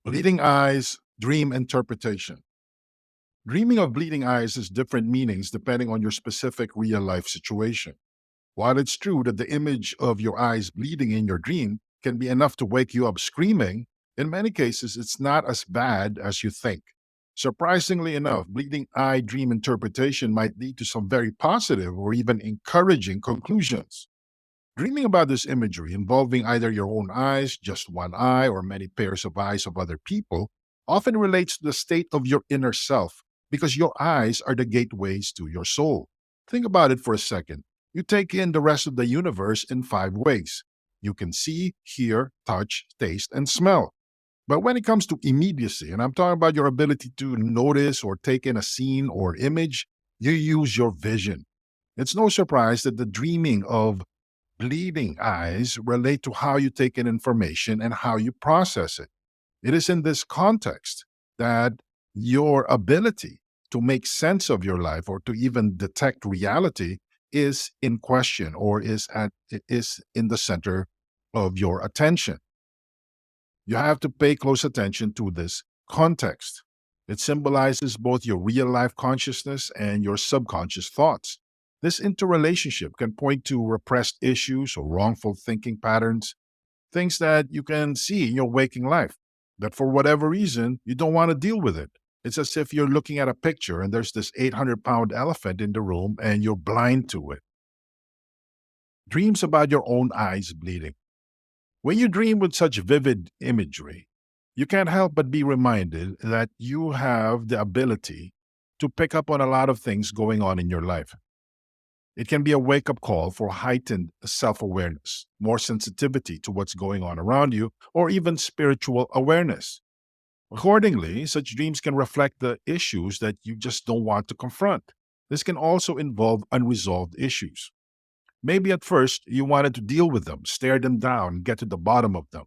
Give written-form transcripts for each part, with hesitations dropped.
Bleeding eyes, dream interpretation. Dreaming of bleeding eyes has different meanings depending on your specific real life situation. While it's true that the image of your eyes bleeding in your dream can be enough to wake you up screaming, in many cases it's not as bad as you think. Surprisingly enough, bleeding eye dream interpretation might lead to some very positive or even encouraging conclusions. Dreaming about this imagery involving either your own eyes, just one eye, or many pairs of eyes of other people often relates to the state of your inner self because your eyes are the gateways to your soul. Think about it for a second. You take in the rest of the universe in five ways. You can see, hear, touch, taste, and smell. But when it comes to immediacy, and I'm talking about your ability to notice or take in a scene or image, you use your vision. It's no surprise that the dreaming of bleeding eyes relate to how you take in information and how you process it. It is in this context that your ability to make sense of your life or to even detect reality is in question or is in the center of your attention. You have to pay close attention to this context. It symbolizes both your real life consciousness and your subconscious thoughts. This interrelationship can point to repressed issues or wrongful thinking patterns, things that you can see in your waking life, that for whatever reason, you don't want to deal with it. It's as if you're looking at a picture and there's this 800-pound elephant in the room and you're blind to it. Dreams about your own eyes bleeding. When you dream with such vivid imagery, you can't help but be reminded that you have the ability to pick up on a lot of things going on in your life. It can be a wake up call for heightened self awareness, more sensitivity to what's going on around you, or even spiritual awareness. Accordingly, such dreams can reflect the issues that you just don't want to confront. This can also involve unresolved issues. Maybe at first you wanted to deal with them, stare them down, get to the bottom of them.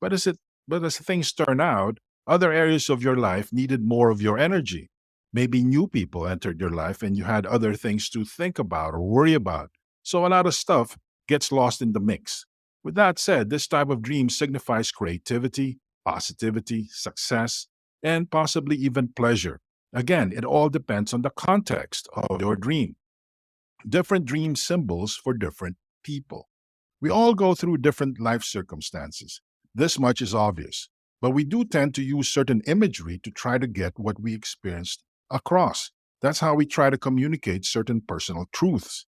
But as it but as things turn out, other areas of your life needed more of your energy. Maybe new people entered your life and you had other things to think about or worry about. So a lot of stuff gets lost in the mix. With that said, this type of dream signifies creativity, positivity, success, and possibly even pleasure. Again, it all depends on the context of your dream. Different dream symbols for different people. We all go through different life circumstances. This much is obvious. But we do tend to use certain imagery to try to get what we experienced across. That's how we try to communicate certain personal truths.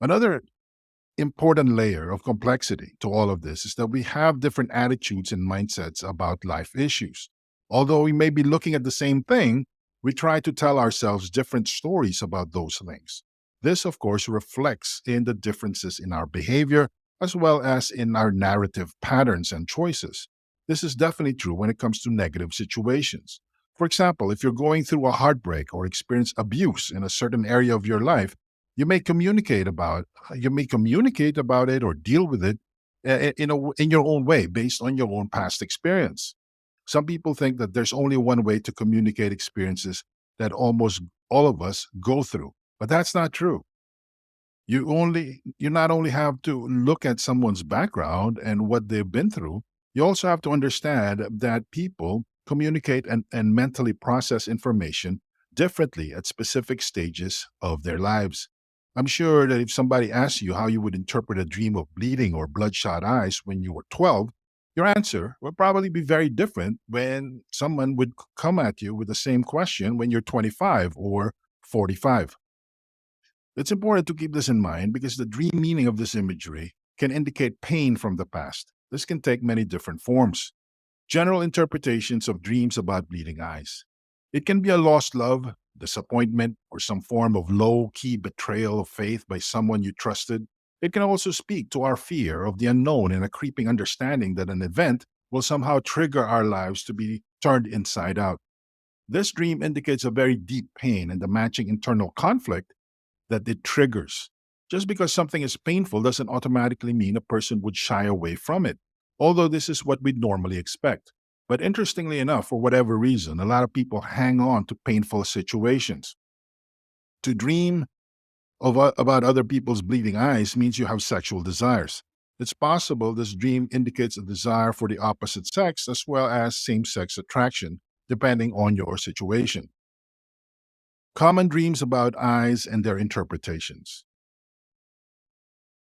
Another important layer of complexity to all of this is that we have different attitudes and mindsets about life issues. Although we may be looking at the same thing, we try to tell ourselves different stories about those things. This, of course, reflects in the differences in our behavior as well as in our narrative patterns and choices. This is definitely true when it comes to negative situations. For example, if you're going through a heartbreak or experience abuse in a certain area of your life, you may communicate about it or deal with it in your own way based on your own past experience. Some people think that there's only one way to communicate experiences that almost all of us go through, but that's not true. You not only have to look at someone's background and what they've been through, you also have to understand that people communicate and mentally process information differently at specific stages of their lives. I'm sure that if somebody asks you how you would interpret a dream of bleeding or bloodshot eyes when you were 12, your answer would probably be very different when someone would come at you with the same question when you're 25 or 45. It's important to keep this in mind because the dream meaning of this imagery can indicate pain from the past. This can take many different forms. General interpretations of dreams about bleeding eyes. It can be a lost love, disappointment, or some form of low key betrayal of faith by someone you trusted. It can also speak to our fear of the unknown and a creeping understanding that an event will somehow trigger our lives to be turned inside out. This dream indicates a very deep pain and the matching internal conflict that it triggers. Just because something is painful doesn't automatically mean a person would shy away from it, although this is what we'd normally expect. But interestingly enough, for whatever reason, a lot of people hang on to painful situations. To dream about other people's bleeding eyes means you have sexual desires. It's possible this dream indicates a desire for the opposite sex as well as same sex attraction, depending on your situation. Common dreams about eyes and their interpretations.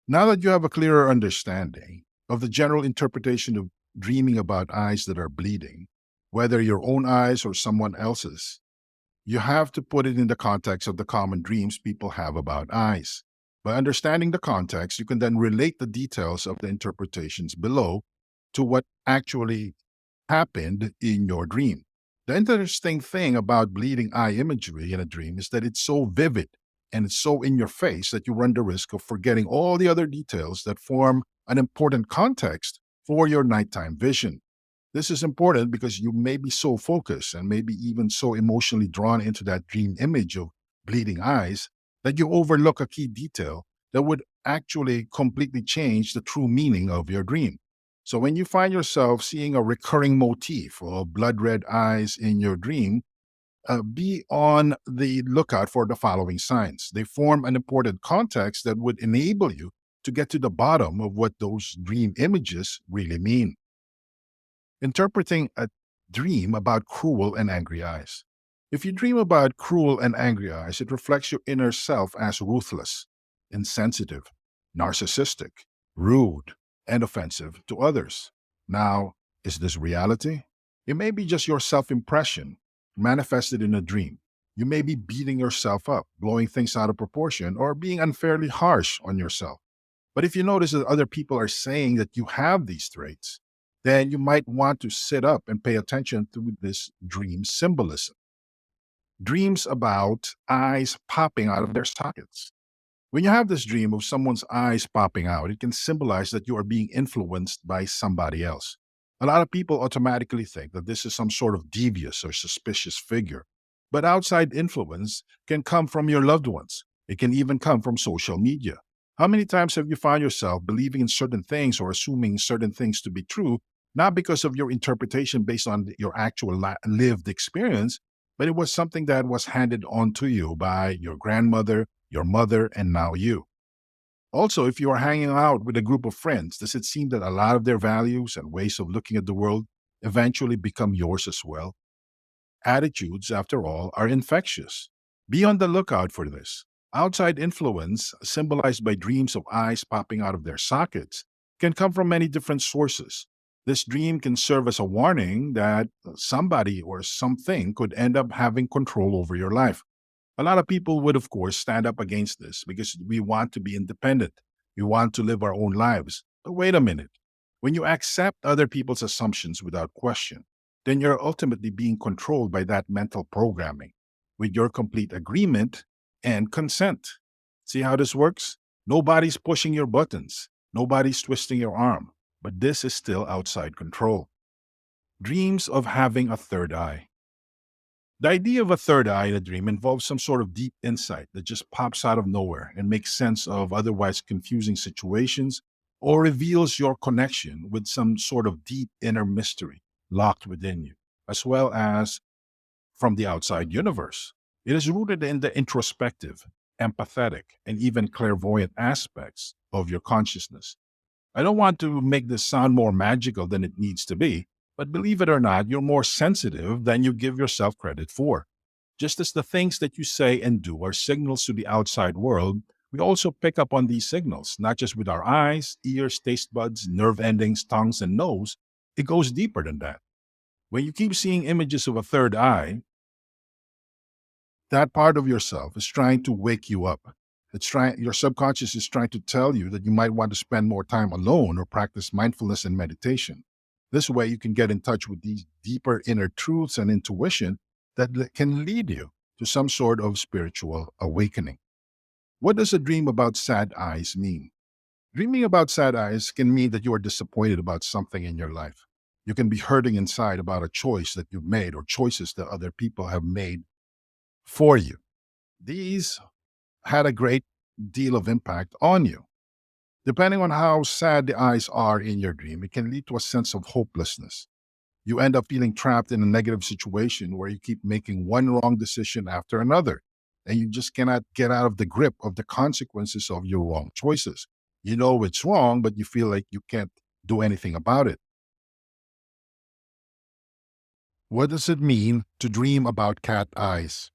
Now that you have a clearer understanding of the general interpretation of dreaming about eyes that are bleeding, whether your own eyes or someone else's, you have to put it in the context of the common dreams people have about eyes. By understanding the context, you can then relate the details of the interpretations below to what actually happened in your dream. The interesting thing about bleeding eye imagery in a dream is that it's so vivid and it's so in your face that you run the risk of forgetting all the other details that form an important context for your nighttime vision. This is important because you may be so focused and maybe even so emotionally drawn into that dream image of bleeding eyes that you overlook a key detail that would actually completely change the true meaning of your dream. So when you find yourself seeing a recurring motif of blood red eyes in your dream, be on the lookout for the following signs. They form an important context that would enable you to get to the bottom of what those dream images really mean. Interpreting a dream about cruel and angry eyes. If you dream about cruel and angry eyes, it reflects your inner self as ruthless, insensitive, narcissistic, rude, and offensive to others. Now, is this reality? It may be just your self impression manifested in a dream. You may be beating yourself up, blowing things out of proportion, or being unfairly harsh on yourself. But if you notice that other people are saying that you have these traits, then you might want to sit up and pay attention to this dream symbolism. Dreams about eyes popping out of their sockets. When you have this dream of someone's eyes popping out, it can symbolize that you are being influenced by somebody else. A lot of people automatically think that this is some sort of devious or suspicious figure. But outside influence can come from your loved ones. It can even come from social media. How many times have you found yourself believing in certain things or assuming certain things to be true, not because of your interpretation based on your actual lived experience, but it was something that was handed on to you by your grandmother, your mother, and now you? Also, if you are hanging out with a group of friends, does it seem that a lot of their values and ways of looking at the world eventually become yours as well? Attitudes, after all, are infectious. Be on the lookout for this. Outside influence, symbolized by dreams of eyes popping out of their sockets, can come from many different sources. This dream can serve as a warning that somebody or something could end up having control over your life. A lot of people would, of course, stand up against this because we want to be independent. We want to live our own lives. But wait a minute. When you accept other people's assumptions without question, then you're ultimately being controlled by that mental programming with your complete agreement and consent. See how this works? Nobody's pushing your buttons, nobody's twisting your arm, but this is still outside control. Dreams of having a third eye. The idea of a third eye in a dream involves some sort of deep insight that just pops out of nowhere and makes sense of otherwise confusing situations or reveals your connection with some sort of deep inner mystery locked within you, as well as from the outside universe. It is rooted in the introspective, empathetic, and even clairvoyant aspects of your consciousness. I don't want to make this sound more magical than it needs to be, but believe it or not, you're more sensitive than you give yourself credit for. Just as the things that you say and do are signals to the outside world, we also pick up on these signals, not just with our eyes, ears, taste buds, nerve endings, tongues, and nose. It goes deeper than that. When you keep seeing images of a third eye, that part of yourself is trying to wake you up. Your subconscious is trying to tell you that you might want to spend more time alone or practice mindfulness and meditation. This way, you can get in touch with these deeper inner truths and intuition that can lead you to some sort of spiritual awakening. What does a dream about sad eyes mean? Dreaming about sad eyes can mean that you are disappointed about something in your life. You can be hurting inside about a choice that you've made or choices that other people have made for you. These had a great deal of impact on you. Depending on how sad the eyes are in your dream, it can lead to a sense of hopelessness. You end up feeling trapped in a negative situation where you keep making one wrong decision after another, and you just cannot get out of the grip of the consequences of your wrong choices. You know it's wrong, but you feel like you can't do anything about it. What does it mean to dream about cat eyes?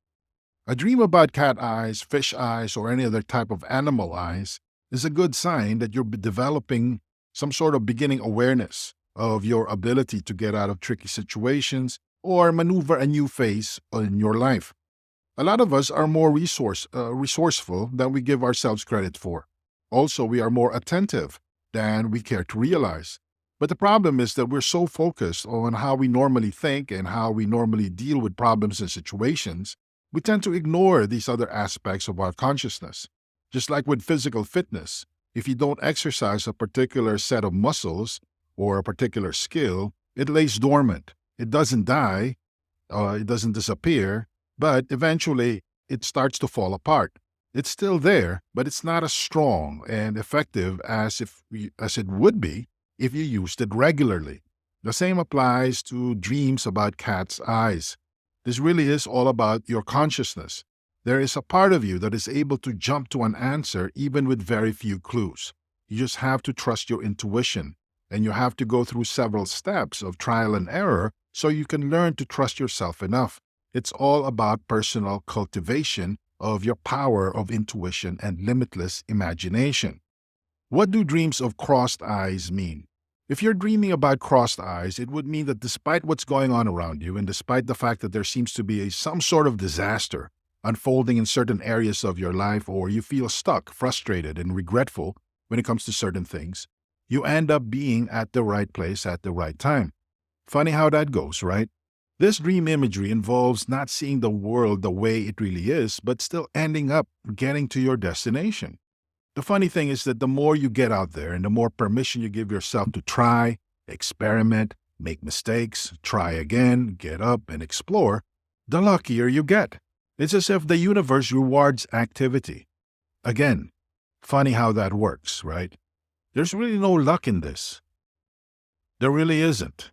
A dream about cat eyes, fish eyes, or any other type of animal eyes is a good sign that you're developing some sort of beginning awareness of your ability to get out of tricky situations or maneuver a new phase in your life. A lot of us are more resourceful than we give ourselves credit for. Also, we are more attentive than we care to realize. But the problem is that we're so focused on how we normally think and how we normally deal with problems and situations, we tend to ignore these other aspects of our consciousness. Just like with physical fitness, if you don't exercise a particular set of muscles or a particular skill, it lays dormant. It doesn't die, it doesn't disappear, but eventually it starts to fall apart. It's still there, but it's not as strong and effective as it would be if you used it regularly. The same applies to dreams about cat's eyes. This really is all about your consciousness. There is a part of you that is able to jump to an answer even with very few clues. You just have to trust your intuition, and you have to go through several steps of trial and error so you can learn to trust yourself enough. It's all about personal cultivation of your power of intuition and limitless imagination. What do dreams of crossed eyes mean? If you're dreaming about crossed eyes, it would mean that despite what's going on around you, and despite the fact that there seems to be some sort of disaster unfolding in certain areas of your life, or you feel stuck, frustrated, and regretful when it comes to certain things, you end up being at the right place at the right time. Funny how that goes, right? This dream imagery involves not seeing the world the way it really is, but still ending up getting to your destination. The funny thing is that the more you get out there and the more permission you give yourself to try, experiment, make mistakes, try again, get up, and explore, the luckier you get. It's as if the universe rewards activity. Again, funny how that works, right? There's really no luck in this. There really isn't.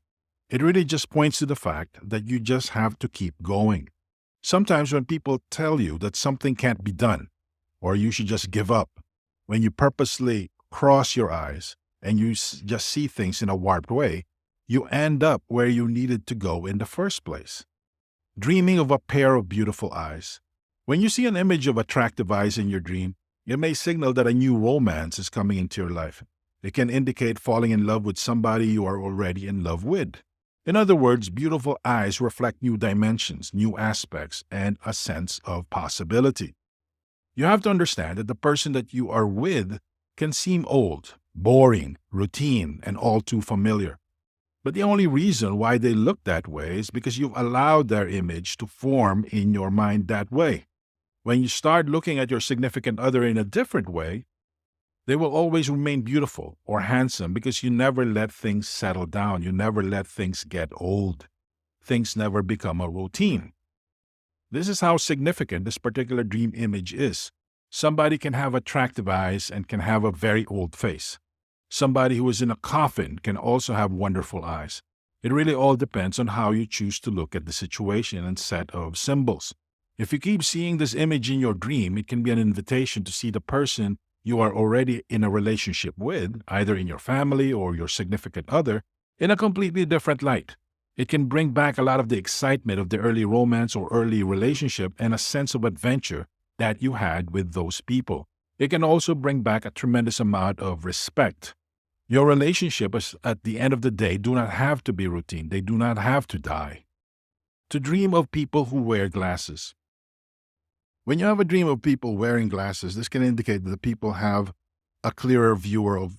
It really just points to the fact that you just have to keep going. Sometimes when people tell you that something can't be done, or you should just give up, when you purposely cross your eyes and you just see things in a warped way, you end up where you needed to go in the first place. Dreaming of a pair of beautiful eyes. When you see an image of attractive eyes in your dream, it may signal that a new romance is coming into your life. It can indicate falling in love with somebody you are already in love with. In other words, beautiful eyes reflect new dimensions, new aspects, and a sense of possibility. You have to understand that the person that you are with can seem old, boring, routine, and all too familiar. But the only reason why they look that way is because you've allowed their image to form in your mind that way. When you start looking at your significant other in a different way, they will always remain beautiful or handsome because you never let things settle down. You never let things get old. Things never become a routine. This is how significant this particular dream image is. Somebody can have attractive eyes and can have a very old face. Somebody who is in a coffin can also have wonderful eyes. It really all depends on how you choose to look at the situation and set of symbols. If you keep seeing this image in your dream, it can be an invitation to see the person you are already in a relationship with, either in your family or your significant other, in a completely different light. It can bring back a lot of the excitement of the early romance or early relationship and a sense of adventure that you had with those people. It can also bring back a tremendous amount of respect. Your relationships at the end of the day do not have to be routine. They do not have to die. To dream of people who wear glasses. When you have a dream of people wearing glasses, this can indicate that the people have a clearer view of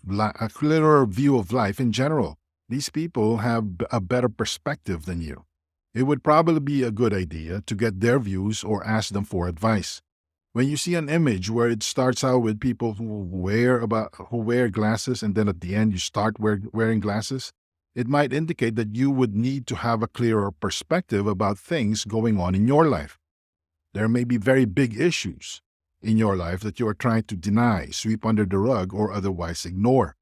life in general. These people have a better perspective than you. It would probably be a good idea to get their views or ask them for advice. When you see an image where it starts out with people who wear glasses and then at the end you start wearing glasses, it might indicate that you would need to have a clearer perspective about things going on in your life. There may be very big issues in your life that you are trying to deny, sweep under the rug, or otherwise ignore.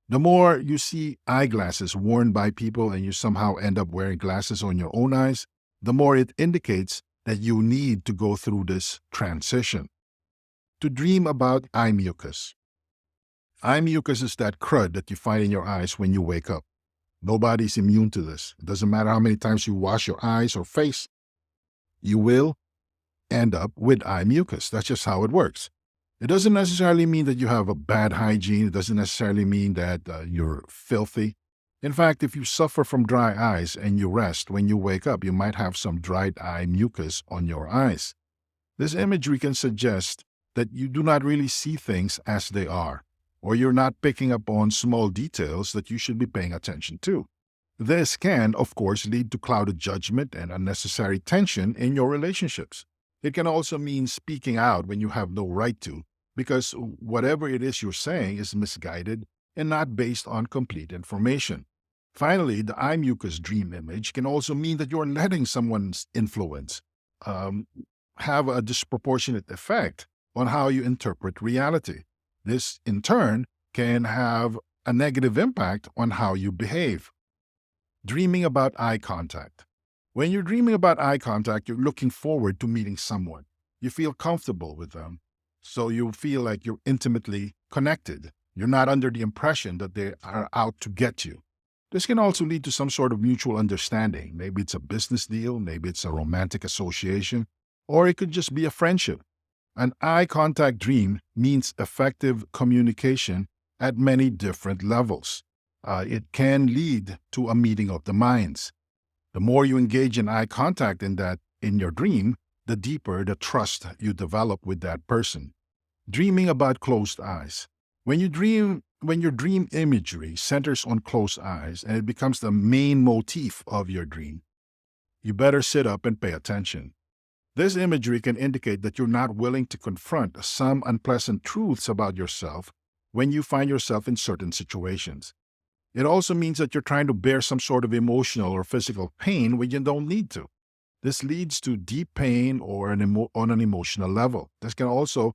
The more you see eyeglasses worn by people and you somehow end up wearing glasses on your own eyes, the more it indicates that you need to go through this transition. To dream about eye mucus. Eye mucus is that crud that you find in your eyes when you wake up. Nobody's immune to this. It doesn't matter how many times you wash your eyes or face, you will end up with eye mucus. That's just how it works. It doesn't necessarily mean that you have a bad hygiene. It doesn't necessarily mean that you're filthy. In fact, if you suffer from dry eyes and you rest, when you wake up, you might have some dried eye mucus on your eyes. This imagery can suggest that you do not really see things as they are, or you're not picking up on small details that you should be paying attention to. This can, of course, lead to clouded judgment and unnecessary tension in your relationships. It can also mean speaking out when you have no right to, because whatever it is you're saying is misguided and not based on complete information. Finally, the eye mucus dream image can also mean that you're letting someone's influence have a disproportionate effect on how you interpret reality. This, in turn, can have a negative impact on how you behave. Dreaming about eye contact. When you're dreaming about eye contact, you're looking forward to meeting someone. You feel comfortable with them, so you feel like you're intimately connected. You're not under the impression that they are out to get you. This can also lead to some sort of mutual understanding. Maybe it's a business deal, maybe it's a romantic association, or it could just be a friendship. An eye contact dream means effective communication at many different levels. It can lead to a meeting of the minds. The more you engage in eye contact in your dream, the deeper the trust you develop with that person. Dreaming about closed eyes. When your dream imagery centers on closed eyes and it becomes the main motif of your dream, you better sit up and pay attention. This imagery can indicate that you're not willing to confront some unpleasant truths about yourself when you find yourself in certain situations. It also means that you're trying to bear some sort of emotional or physical pain when you don't need to. This leads to deep pain or on an emotional level. This can also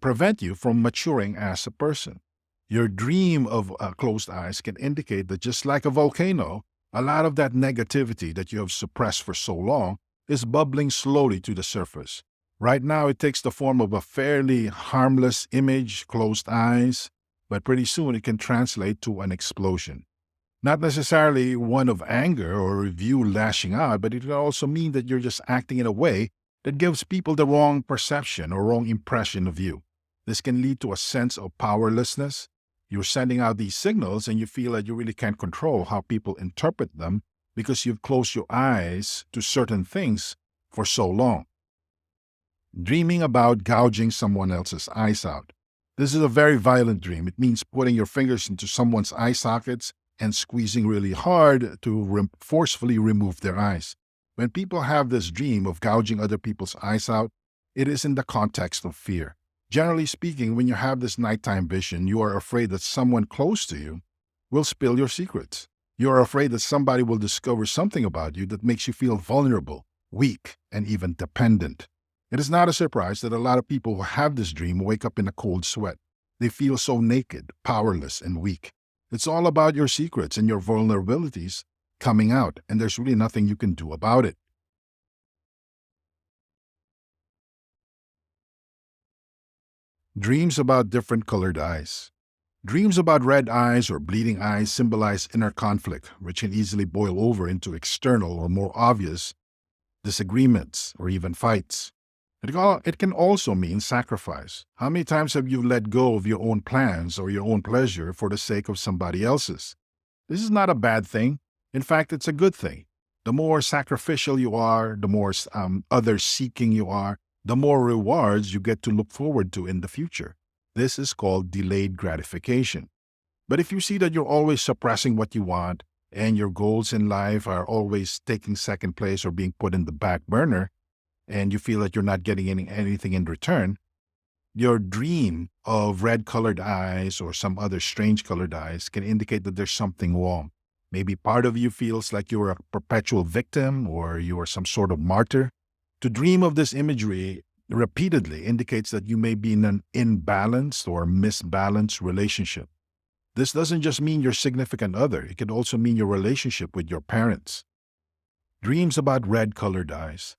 prevent you from maturing as a person. Your dream of closed eyes can indicate that just like a volcano, a lot of that negativity that you have suppressed for so long is bubbling slowly to the surface. Right now, it takes the form of a fairly harmless image, closed eyes, but pretty soon it can translate to an explosion. Not necessarily one of anger or you lashing out, but it can also mean that you're just acting in a way that gives people the wrong perception or wrong impression of you. This can lead to a sense of powerlessness. You're sending out these signals and you feel that you really can't control how people interpret them because you've closed your eyes to certain things for so long. Dreaming about gouging someone else's eyes out. This is a very violent dream. It means putting your fingers into someone's eye sockets and squeezing really hard to forcefully remove their eyes. When people have this dream of gouging other people's eyes out, it is in the context of fear. Generally speaking, when you have this nighttime vision, you are afraid that someone close to you will spill your secrets. You are afraid that somebody will discover something about you that makes you feel vulnerable, weak, and even dependent. It is not a surprise that a lot of people who have this dream wake up in a cold sweat. They feel so naked, powerless, and weak. It's all about your secrets and your vulnerabilities coming out, and there's really nothing you can do about it. Dreams about different colored eyes. Dreams about red eyes or bleeding eyes symbolize inner conflict, which can easily boil over into external or more obvious disagreements or even fights. It can also mean sacrifice. How many times have you let go of your own plans or your own pleasure for the sake of somebody else's? This is not a bad thing. In fact, it's a good thing. The more sacrificial you are, the more others-seeking you are, the more rewards you get to look forward to in the future. This is called delayed gratification. But if you see that you're always suppressing what you want and your goals in life are always taking second place or being put in the back burner, and you feel that you're not getting anything in return, your dream of red-colored eyes or some other strange colored eyes can indicate that there's something wrong. Maybe part of you feels like you're a perpetual victim or you are some sort of martyr. To dream of this imagery repeatedly indicates that you may be in an imbalanced or misbalanced relationship. This doesn't just mean your significant other. It can also mean your relationship with your parents. Dreams about red-colored eyes.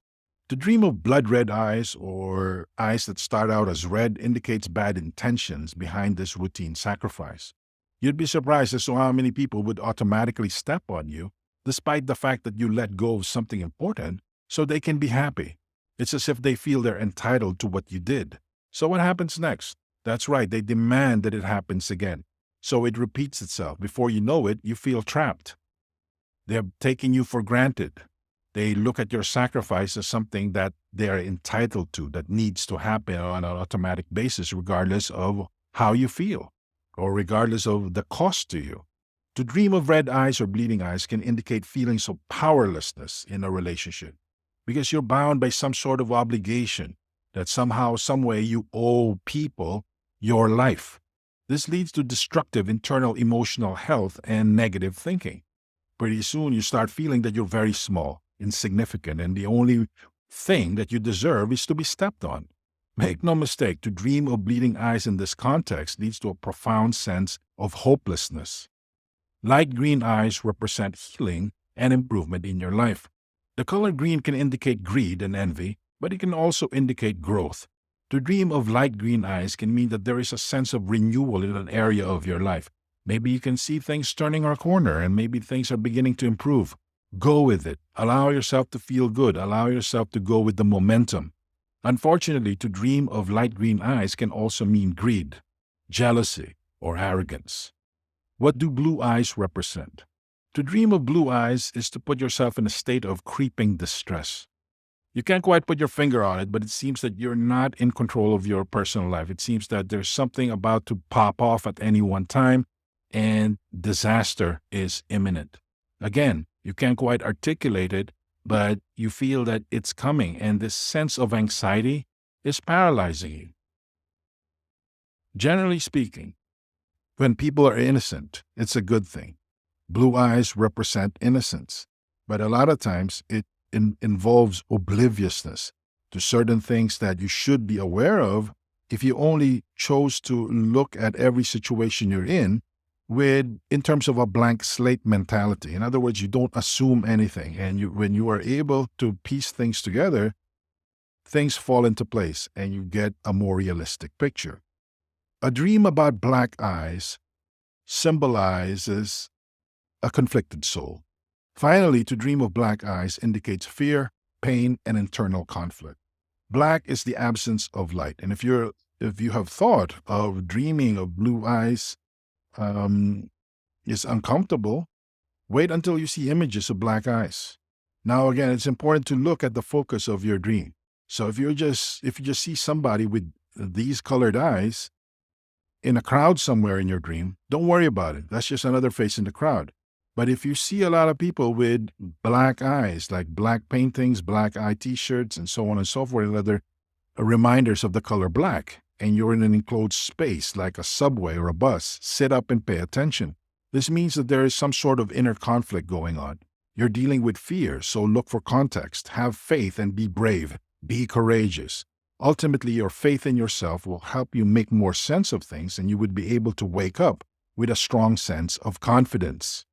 To dream of blood red eyes or eyes that start out as red indicates bad intentions behind this routine sacrifice. You'd be surprised as to how many people would automatically step on you, despite the fact that you let go of something important, so they can be happy. It's as if they feel they're entitled to what you did. So what happens next? That's right, they demand that it happens again. So it repeats itself. Before you know it, you feel trapped. They're taking you for granted. They look at your sacrifice as something that they are entitled to, that needs to happen on an automatic basis, regardless of how you feel or regardless of the cost to you. To dream of red eyes or bleeding eyes can indicate feelings of powerlessness in a relationship because you're bound by some sort of obligation that somehow, some way you owe people your life. This leads to destructive internal emotional health and negative thinking. Pretty soon you start feeling that you're very small, insignificant, and the only thing that you deserve is to be stepped on. Make no mistake, to dream of bleeding eyes in this context leads to a profound sense of hopelessness. Light green eyes represent healing and improvement in your life. The color green can indicate greed and envy, but it can also indicate growth. To dream of light green eyes can mean that there is a sense of renewal in an area of your life. Maybe you can see things turning a corner and maybe things are beginning to improve. Go with it. Allow yourself to feel good. Allow yourself to go with the momentum. Unfortunately, to dream of light green eyes can also mean greed, jealousy, or arrogance. What do blue eyes represent? To dream of blue eyes is to put yourself in a state of creeping distress. You can't quite put your finger on it, but it seems that you're not in control of your personal life. It seems that there's something about to pop off at any one time, and disaster is imminent. Again, you can't quite articulate it, but you feel that it's coming, and this sense of anxiety is paralyzing you. Generally speaking, when people are innocent, it's a good thing. Blue eyes represent innocence, but a lot of times it involves obliviousness to certain things that you should be aware of if you only chose to look at every situation you're in in terms of a blank slate mentality. In other words, you don't assume anything. And when you are able to piece things together, things fall into place and you get a more realistic picture. A dream about black eyes symbolizes a conflicted soul. Finally, to dream of black eyes indicates fear, pain, and internal conflict. Black is the absence of light. And if you have thought of dreaming of blue eyes, is uncomfortable, wait until you see images of black eyes. Now, again, it's important to look at the focus of your dream. So if you just see somebody with these colored eyes in a crowd somewhere in your dream, don't worry about it. That's just another face in the crowd. But if you see a lot of people with black eyes, like black paintings, black eye t-shirts, and so on and so forth, and other reminders of the color black, and you're in an enclosed space like a subway or a bus, sit up and pay attention. This means that there is some sort of inner conflict going on. You're dealing with fear, so look for context. Have faith and be brave. Be courageous. Ultimately, your faith in yourself will help you make more sense of things, and you would be able to wake up with a strong sense of confidence.